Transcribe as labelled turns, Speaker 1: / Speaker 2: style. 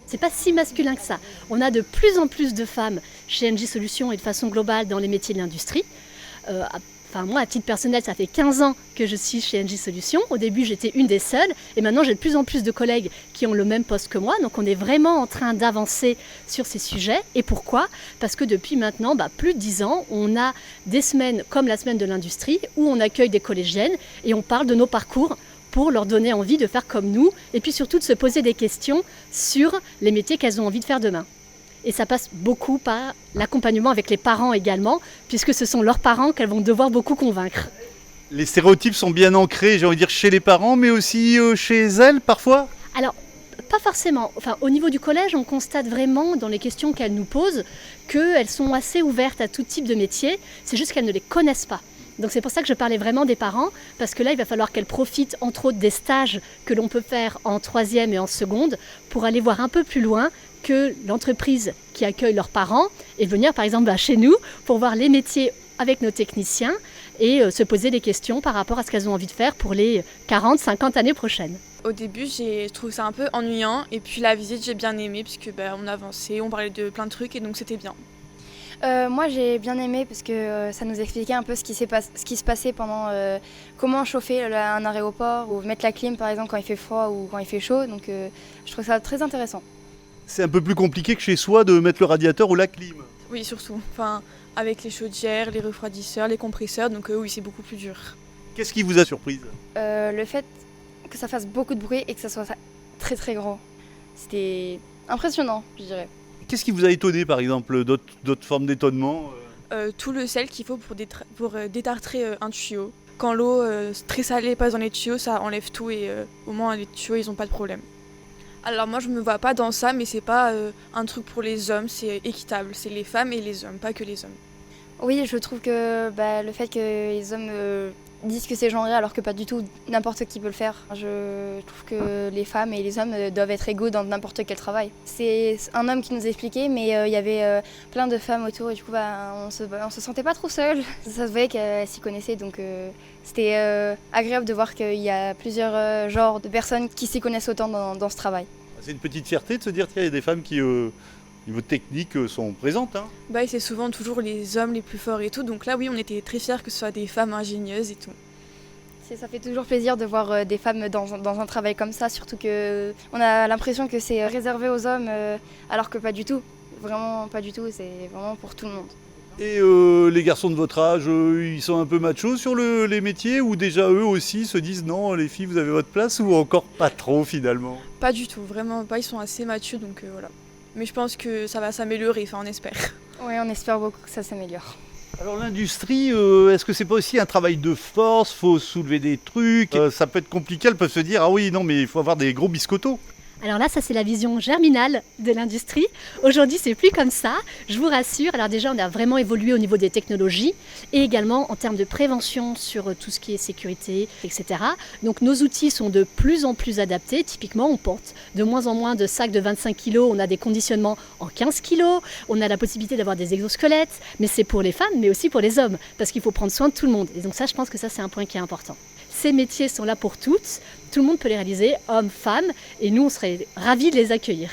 Speaker 1: C'est pas si masculin que ça. On a de plus en plus de femmes chez NJ Solutions et de façon globale dans les métiers de l'industrie. Moi, à titre personnel, ça fait 15 ans que je suis chez NJ Solutions. Au début, j'étais une des seules. Et maintenant, j'ai de plus en plus de collègues qui ont le même poste que moi. Donc, on est vraiment en train d'avancer sur ces sujets. Et pourquoi ? Parce que depuis maintenant plus de 10 ans, on a des semaines comme la semaine de l'industrie où on accueille des collégiennes et on parle de nos parcours pour leur donner envie de faire comme nous. Et puis surtout de se poser des questions sur les métiers qu'elles ont envie de faire demain. Et ça passe beaucoup par l'accompagnement avec les parents également, puisque ce sont leurs parents qu'elles vont devoir beaucoup convaincre.
Speaker 2: Les stéréotypes sont bien ancrés, j'ai envie de dire, chez les parents, mais aussi chez elles parfois ?
Speaker 1: Alors, pas forcément. Au niveau du collège, on constate vraiment dans les questions qu'elles nous posent qu'elles sont assez ouvertes à tout type de métier, c'est juste qu'elles ne les connaissent pas. Donc c'est pour ça que je parlais vraiment des parents, parce que là, il va falloir qu'elles profitent entre autres des stages que l'on peut faire en 3e et en seconde pour aller voir un peu plus loin que l'entreprise qui accueille leurs parents et venir par exemple chez nous pour voir les métiers avec nos techniciens et se poser des questions par rapport à ce qu'elles ont envie de faire pour les 40-50 années prochaines.
Speaker 3: Au début, j'ai trouvé ça un peu ennuyant et puis la visite, j'ai bien aimé puisque on avançait, on parlait de plein de trucs et donc c'était bien.
Speaker 4: Moi j'ai bien aimé parce que ça nous expliquait un peu ce qui se passait pendant comment chauffer un aéroport ou mettre la clim par exemple quand il fait froid ou quand il fait chaud, donc je trouve ça très intéressant.
Speaker 2: C'est un peu plus compliqué que chez soi de mettre le radiateur ou la clim.
Speaker 3: Oui, surtout. Avec les chaudières, les refroidisseurs, les compresseurs, donc oui, c'est beaucoup plus dur.
Speaker 2: Qu'est-ce qui vous a surprise ?
Speaker 4: Le fait que ça fasse beaucoup de bruit et que ça soit très très grand. C'était impressionnant, je dirais.
Speaker 2: Qu'est-ce qui vous a étonné par exemple, d'autres formes d'étonnement ?
Speaker 3: Tout le sel qu'il faut pour détartrer un tuyau. Quand l'eau très salée passe dans les tuyaux, ça enlève tout et au moins les tuyaux, ils n'ont pas de problème. Alors moi je me vois pas dans ça, mais c'est pas un truc pour les hommes, c'est équitable, c'est les femmes et les hommes, pas que les hommes.
Speaker 4: Oui, je trouve que le fait que les hommes disent que c'est genré alors que pas du tout, n'importe qui peut le faire. Je trouve que les femmes et les hommes doivent être égaux dans n'importe quel travail. C'est un homme qui nous expliquait, mais il y avait plein de femmes autour et du coup on se sentait pas trop seul. Ça se voyait qu'elles s'y connaissaient, donc c'était agréable de voir qu'il y a plusieurs genres de personnes qui s'y connaissent autant dans ce travail.
Speaker 2: C'est une petite fierté de se dire qu'il y a des femmes qui, au niveau technique, sont présentes.
Speaker 3: Et c'est souvent toujours les hommes les plus forts et tout, donc là oui, on était très fiers que ce soit des femmes ingénieuses et tout.
Speaker 4: Ça fait toujours plaisir de voir des femmes dans un travail comme ça, surtout qu'on a l'impression que c'est réservé aux hommes, alors que pas du tout. Vraiment pas du tout, c'est vraiment pour tout le monde.
Speaker 2: Et les garçons de votre âge, ils sont un peu machos sur les métiers, ou déjà eux aussi se disent non, les filles vous avez votre place, ou encore pas trop finalement ?
Speaker 3: Pas du tout, vraiment pas, ils sont assez mature, donc voilà. Mais je pense que ça va s'améliorer, on espère.
Speaker 4: Oui, on espère beaucoup que ça s'améliore.
Speaker 2: Alors l'industrie, est-ce que c'est pas aussi un travail de force ? Faut soulever des trucs, ça peut être compliqué, elles peuvent se dire ah oui non mais il faut avoir des gros biscottos.
Speaker 1: Alors là, ça c'est la vision germinale de l'industrie. Aujourd'hui, c'est plus comme ça, je vous rassure. Alors déjà, on a vraiment évolué au niveau des technologies et également en termes de prévention sur tout ce qui est sécurité, etc. Donc nos outils sont de plus en plus adaptés. Typiquement, on porte de moins en moins de sacs de 25 kg. On a des conditionnements en 15 kg. On a la possibilité d'avoir des exosquelettes. Mais c'est pour les femmes, mais aussi pour les hommes. Parce qu'il faut prendre soin de tout le monde. Et donc ça, je pense que ça, c'est un point qui est important. Ces métiers sont là pour toutes. Tout le monde peut les réaliser, hommes, femmes, et nous, on serait ravis de les accueillir.